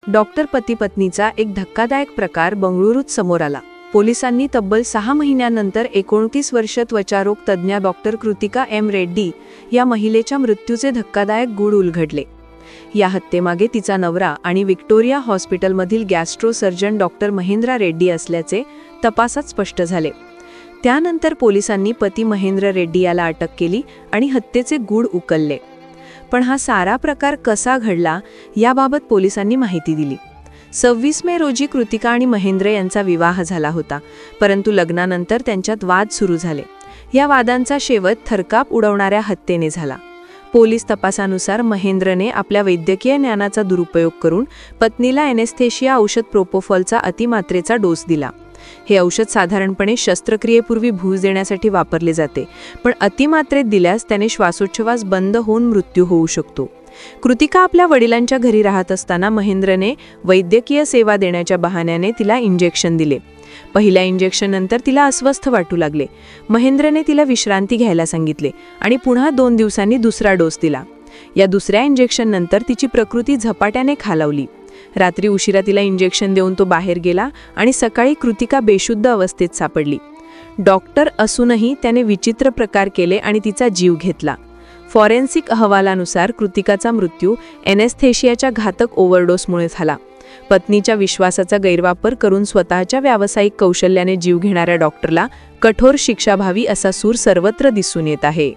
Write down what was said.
Doctor पती पत्नीचा एक धक्कादायक प्रकार बंगळुरूत समोर आला। पोलिसांनी तब्बल 6 महिन्यांनंतर 29 वर्ष त्वचारोग तज्ज्ञ डॉक्टर कृतिका एम रेड्डी या महिलेच्या मृत्यूचे धक्कादायक गूढ उलगडले। या हत्येमागे तिचा नवरा आणि विक्टोरिया हॉस्पिटलमधील gastro surgeon doctor Mahendra Reddy असल्याचे तपासात स्पष्ट झाले। त्यानंतर पोलिसांनी पती महेंद्र रेड्डी याला अटक केली आणि हत्येचे गूढ उकलले। पण हा सारा प्रकार कसा घडला याबाबत पोलिसांनी माहिती दिली। 26 मे रोजी कृतिका आणि महेंद्र यांचा विवाह झाला होता, परंतु लग्नानंतर त्यांच्यात वाद सुरू झाले। या वादांचा शेवट थरकाप उडवणाऱ्या हत्येने झाला। पोलीस तपासानुसार महेंद्रने आपल्या वैद्यकीय ज्ञानाचा दुरुपयोग करून पत्नीला एनेस्थेशिया औषध प्रोपोफॉलचा अतिमात्रेचा डोस दिला। हे औषध साधारणपणे शस्त्रक्रियेपूर्वी भूस देण्यासाठी वापरले जाते, पण अतिमात्रेत दिल्यास त्याने श्वासोच्छवास बंद होऊन मृत्यू होऊ शकतो। कृतिका आपल्या वडिलांच्या घरी राहत असताना महेंद्रने वैद्यकीय सेवा देण्याच्या बहाण्याने तिला इंजेक्शन दिले। पहिल्या इंजेक्शननंतर तिला अस्वस्थ वाटू लागले। महेंद्रने तिला विश्रांती घ्यायला सांगितले आणि पुन्हा 2 दिवसांनी दुसरा डोस दिला। या दुसऱ्या इंजेक्शननंतर तिची प्रकृती झपाट्याने खालावली। रात्री उशिरा तिला इंजेक्शन देऊन तो बाहेर गेला आणि सकाळी कृतिका बेशुद्ध अवस्थेत सापडली। डॉक्टर असूनही त्याने विचित्र प्रकार केले आणि तिचा जीव घेतला। फॉरेन्सिक अहवालानुसार कृतिकाचा मृत्यू एनेस्थेशियाच्या घातक ओव्हरडोसमुळे झाला। पत्नीच्या विश्वासाचा गैरवापर करून स्वतःच्या व्यावसायिक कौशल्याने जीव घेणाऱ्या डॉक्टरला कठोर शिक्षा व्हावी असा सूर सर्वत्र दिसून येत आहे।